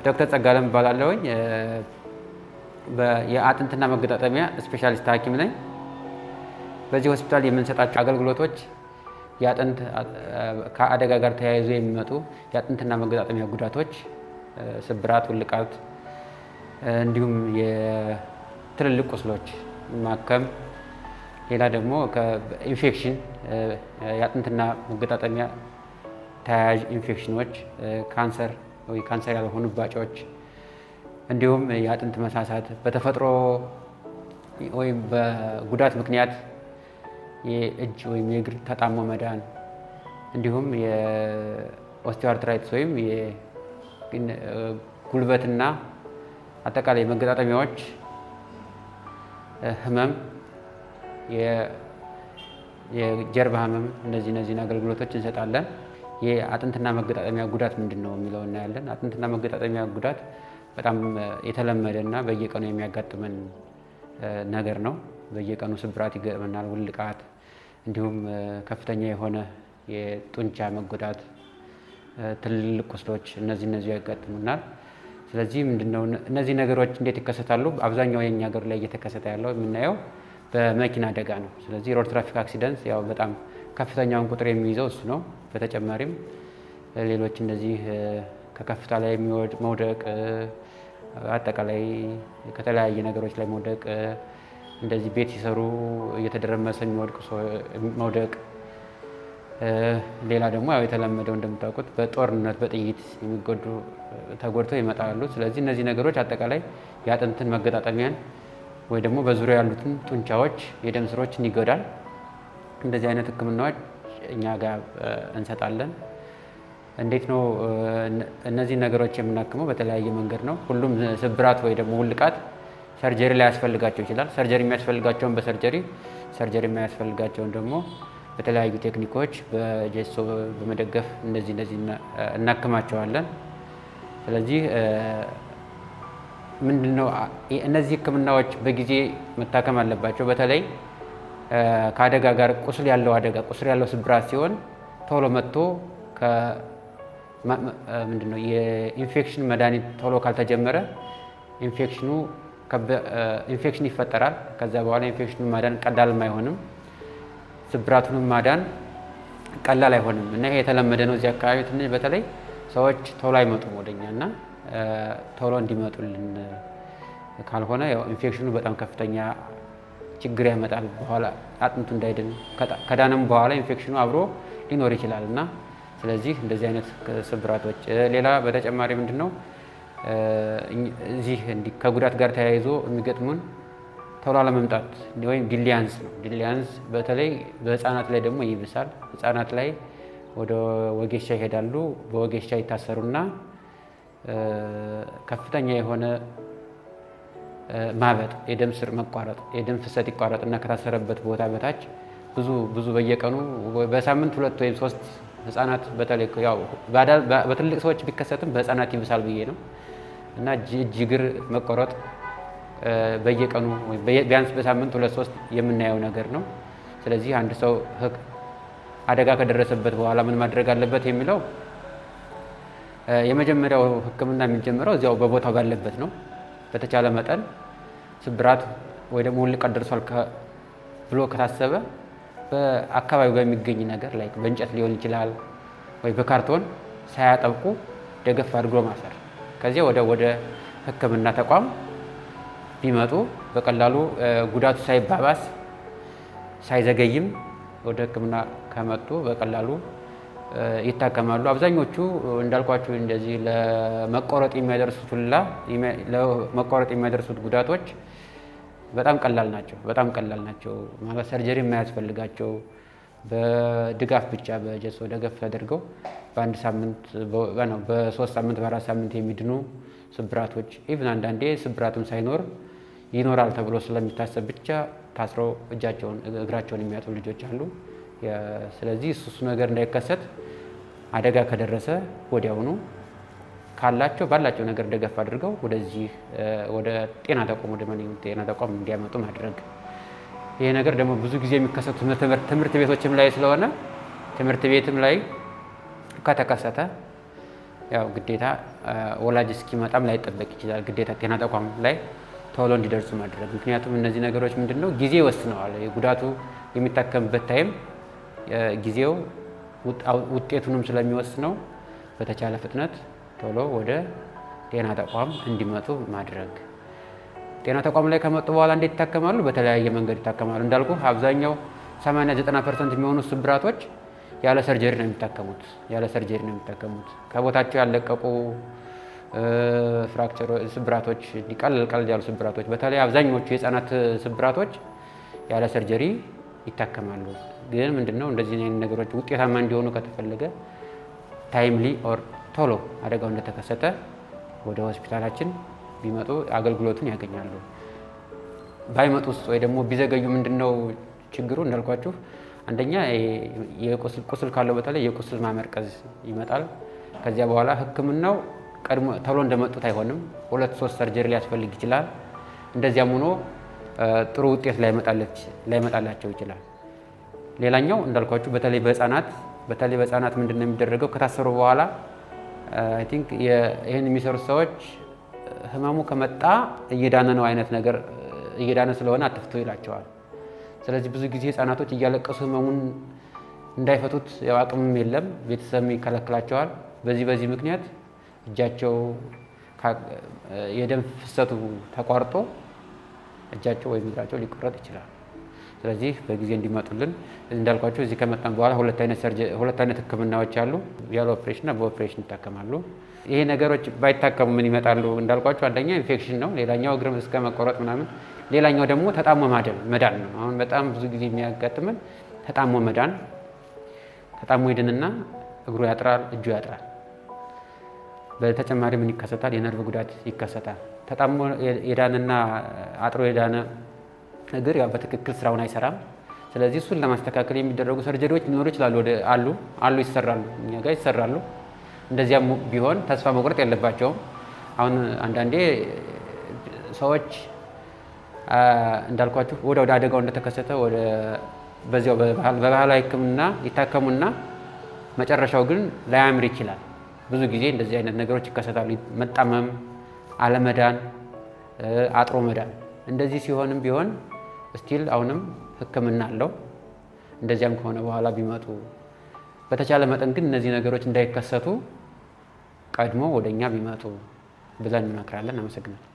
ዶክተር ጸጋለም እባላለሁኝ። የአጥንትና መገጣጠሚያ ስፔሻሊስት ሐኪም ነኝ። በዚህ ሆስፒታል የምንሰጣቸው አገልግሎቶች የአጥንት ከአደጋ ጋር ተያይዞ የሚመጡ የአጥንትና መገጣጠሚያ ጉዳቶች፣ ስብራት፣ ውልቃት እንዲሁም የትልልቅ ቁስሎች ማከም፣ ሌላ ደግሞ ኢንፌክሽን የአጥንትና መገጣጠሚያ ተያያዥ ኢንፌክሽኖች፣ ካንሰር ወይ ካንሰር ያልሆኑ እባጮች እንዲሁም የአጥንት መሳሳት በተፈጥሮ ወይም በጉዳት ምክንያት የእጅ ወይም የእግር ተጣሞ መዳን እንዲሁም የኦስቲዮአርትራይቲስ ወይም ጉልበትና አጠቃላይ መገጣጠሚያዎች ህመም፣ የጀርባ ህመም እነዚህን አገልግሎቶች እንሰጣለን። የአጥንትና መገጣጠሚያ ጉዳት ምንድን ነው የሚለው እናያለን። አጥንትና መገጣጠሚያ ጉዳት በጣም የተለመደና በየቀኑ የሚያጋጥመን ነገር ነው። በየቀኑ ስብራት ይገጥመናል፣ ውልቃት እንዲሁም ከፍተኛ የሆነ የጡንቻ መጎዳት፣ ትልልቅ ቁስሎች እነዚህ ያጋጥሙናል። ስለዚህ ምንድነው እነዚህ ነገሮች እንዴት ይከሰታሉ? አብዛኛው የኛ ሀገር ላይ እየተከሰተ ያለው የምናየው በመኪና አደጋ ነው። ስለዚህ ሮድ ትራፊክ አክሲደንት ያው በጣም ከፍተኛውን ቁጥር የሚይዘው እሱ ነው። በተጨማሪም ሌሎች እንደዚህ ከከፍታ ላይ መውደቅ፣ አጠቃላይ ከተለያየ ነገሮች ላይ መውደቅ፣ እንደዚህ ቤት ሲሰሩ እየተደረመሰ መውደቅ፣ ሌላ ደግሞ ያው የተለመደው እንደምታውቁት በጦርነት በጥይት ተጎድተው ይመጣሉ። ስለዚህ እነዚህ ነገሮች አጠቃላይ የአጥንትን መገጣጠሚያን ወይ ደግሞ በዙሪያ ያሉትን ጡንቻዎች፣ የደም ስሮችን ይጎዳል። እንደዚህ አይነት ህክምናዎች እኛ ጋር እንሰጣለን። እንዴት ነው እነዚህ ነገሮች የምናክመው? በተለያየ መንገድ ነው። ሁሉም ስብራት ወይ ደግሞ ውልቃት ሰርጀሪ ላይ ያስፈልጋቸው ይችላል። ሰርጀሪ የሚያስፈልጋቸውን በሰርጀሪ የማያስፈልጋቸውን ደግሞ በተለያዩ ቴክኒኮች በጄሶ በመደገፍ እንደዚህ እናክማቸዋለን። ስለዚህ ምንድነው እነዚህ ህክምናዎች በጊዜ መታከም አለባቸው። በተለይ ከአደጋ ጋር ቁስል ያለው ስብራት ሲሆን ቶሎ መጥቶ ምንድነው የኢንፌክሽን መድኃኒት ቶሎ ካልተጀመረ ኢንፌክሽን ይፈጠራል። ከዛ በኋላ ኢንፌክሽኑን ማዳን ቀላልም አይሆንም፣ ስብራቱንም ማዳን ቀላል አይሆንም እና ይሄ የተለመደ ነው እዚህ አካባቢ። ትንሽ በተለይ ሰዎች ቶሎ አይመጡም ወደኛ እና ቶሎ እንዲመጡልን ካልሆነ ያው ኢንፌክሽኑ በጣም ከፍተኛ ችግር ያመጣል። በኋላ አጥንቱ እንዳይድን ከዳነም በኋላ ኢንፌክሽኑ አብሮ ሊኖር ይችላል እና ስለዚህ እንደዚህ አይነት ስብራቶች ሌላ በተጨማሪ ምንድነው እዚህ ከጉዳት ጋር ተያይዞ የሚገጥሙን ቶሎ አለመምጣት ወይም ዲሊያንስ ነው። ዲሊያንስ በተለይ በህፃናት ላይ ደግሞ ይብሳል። ህፃናት ላይ ወደ ወጌሻ ይሄዳሉ። በወጌሻ ይታሰሩና ከፍተኛ የሆነ ማበጥ፣ የደም ስር መቋረጥ፣ የደም ፍሰት ይቋረጥና ከታሰረበት ቦታ በታች ብዙ በየቀኑ በሳምንት 2 ወይም 3 ህፃናት በተለይ ያው በትልቅ ሰዎች ቢከሰትም በህፃናት ይብሳል ብዬ ነው እና እጅ እግር መቆረጥ በየቀኑ ቢያንስ በሳምንት 2-3 የምናየው ነገር ነው። ስለዚህ አንድ ሰው አደጋ ከደረሰበት በኋላ ምን ማድረግ አለበት የሚለው የመጀመሪያው ህክምና የሚጀምረው እዚያው በቦታው ባለበት ነው። በተቻለ መጠን ስብራት ወይ ደግሞ ውልቃት ደርሷል ብሎ ከታሰበ በአካባቢው በሚገኝ ነገር ላይ በእንጨት ሊሆን ይችላል ወይ በካርቶን ሳያጠብቁ ደገፍ አድርጎ ማሰር። ከዚያ ወደ ህክምና ተቋም ቢመጡ በቀላሉ ጉዳቱ ሳይባባስ ሳይዘገይም ወደ ህክምና ከመጡ በቀላሉ ይታከማሉ። አብዛኞቹ እንዳልኳችሁ እንደዚህ ለመቆረጥ የሚያደርሱት ጉዳቶች በጣም ቀላል ናቸው። ማለት ሰርጀሪ የማያስፈልጋቸው በድጋፍ ብቻ በጀሶ ደገፍ ተደርገው በ1 ሳምንት በ3 ሳምንት በ4 ሳምንት የሚድኑ ስብራቶች ኢቭን አንዳንዴ ስብራትም ሳይኖር ይኖራል ተብሎ ስለሚታሰብ ብቻ ታስረው እግራቸውን የሚያጡ ልጆች አሉ። ስለዚህ እሱ ነገር እንዳይከሰት አደጋ ከደረሰ ወዲያውኑ ባላቸው ነገር ደገፍ አድርገው ወደ ጤና ተቋም እንዲያመጡ ማድረግ። ይሄ ነገር ደግሞ ብዙ ጊዜ የሚከሰቱ ትምህርት ቤቶችም ላይ ስለሆነ ትምህርት ቤትም ላይ ከተከሰተ ያው ግዴታ ወላጅ እስኪመጣም ላይጠበቅ ይችላል። ግዴታ ጤና ተቋም ላይ ቶሎ እንዲደርሱ ማድረግ። ምክንያቱም እነዚህ ነገሮች ምንድነው ጊዜ ይወስነዋል። ጉዳቱ የሚታከምበት ታይም ጊዜው ውጤቱንም ስለሚወስነው በተቻለ ፍጥነት ቶሎ ወደ ጤና ተቋም እንዲመጡ ማድረግ። ጤና ተቋም ላይ ከመጡ በኋላ እንዴት ይታከማሉ? በተለያየ መንገድ ይታከማሉ። እንዳልኩ አብዛኛው 80-90% የሚሆኑ ስብራቶች ያለ ሰርጀሪ ነው የሚታከሙት። ከቦታቸው ያለቀቁ ፍራክቸር ስብራቶች፣ ቀለል ያሉ ስብራቶች፣ በተለይ አብዛኞቹ የህፃናት ስብራቶች ያለ ሰርጀሪ ይታከማሉ። ግን ምንድነው እንደዚህ አይነት ነገሮች ውጤታማ እንዲሆኑ ከተፈለገ ታይምሊ ኦር ቶሎ አደጋው እንደተከሰተ ወደ ሆስፒታላችን ቢመጡ አገልግሎቱን ያገኛሉ። ባይመጡስ ወይ ደግሞ ቢዘገዩ ምንድነው ችግሩ? እንዳልኳችሁ አንደኛ የቁስል ካለው በተለይ የቁስል ማመርቀዝ ይመጣል። ከዚያ በኋላ ህክምናው ቀድሞ ቶሎ እንደመጡት አይሆንም። 2-3 ሰርጀሪ ሊያስፈልግ ይችላል። እንደዚያም ሆኖ ጥሩ ውጤት ላይመጣላቸው ይችላል። ሌላኛው እንዳልኳችሁ በተለይ በህፃናት ምንድነው የሚደረገው? ከታሰሩ በኋላ አይ ቲንክ ይሄን የሚሰሩት ሰዎች ህመሙ ከመጣ እየዳነ ነው አይነት ነገር እየዳነ ስለሆነ አትፍቱ ይላቸዋል። ስለዚህ ብዙ ጊዜ ህፃናቶች እያለቀሱ ህመሙን እንዳይፈቱት ያው አቅምም የለም፣ ቤተሰብ ይከለክላቸዋል። በዚህ ምክንያት እጃቸው የደም ፍሰቱ ተቋርጦ እጃቸው ወይም እግራቸው ሊቆረጥ ይችላል። ስለዚህ በጊዜ እንዲመጡልን እንዳልኳቸው እዚህ ከመጣን በኋላ ሁለት አይነት ህክምናዎች አሉ። ያለ ኦፕሬሽንና በኦፕሬሽን ይታከማሉ። ይሄ ነገሮች ባይታከሙ ምን ይመጣሉ? እንዳልኳቸው አንደኛ ኢንፌክሽን ነው፣ ሌላኛው እግር እስከ መቆረጥ ምናምን፣ ሌላኛው ደግሞ ተጣሞ መዳን ነው። አሁን በጣም ብዙ ጊዜ የሚያጋጥመን ተጣሞ መዳን፣ ተጣሞ ይድንና እግሩ ያጥራል፣ እጁ ያጥራል። በተጨማሪ ምን ይከሰታል? የነርቭ ጉዳት ይከሰታል። ተጣሞ የዳነና አጥሮ የዳነ እግር ያው በትክክል ስራውን አይሰራም። ስለዚህ እሱን ለማስተካከል የሚደረጉ ሰርጀሪዎች ሊኖሩ ይችላሉ፣ ይሰራሉ፣ እኛ ጋር ይሰራሉ። እንደዚያም ቢሆን ተስፋ መቁረጥ የለባቸውም። አሁን አንዳንዴ ሰዎች እንዳልኳችሁ ወደ አደጋው እንደተከሰተ በዚያው በባህላዊ ሕክምና ይታከሙና መጨረሻው ግን ላያምር ይችላል። ብዙ ጊዜ እንደዚህ አይነት ነገሮች ይከሰታሉ። መጣመም፣ አለመዳን፣ አጥሮ መዳን። እንደዚህ ሲሆንም ቢሆን ስቲል አሁንም ሕክምና አለው። እንደዚያም ከሆነ በኋላ ቢመጡ በተቻለ መጠን ግን እነዚህ ነገሮች እንዳይከሰቱ ቀድሞ ወደኛ ቢመጡ ብለን እንመክራለን። አመሰግናለሁ።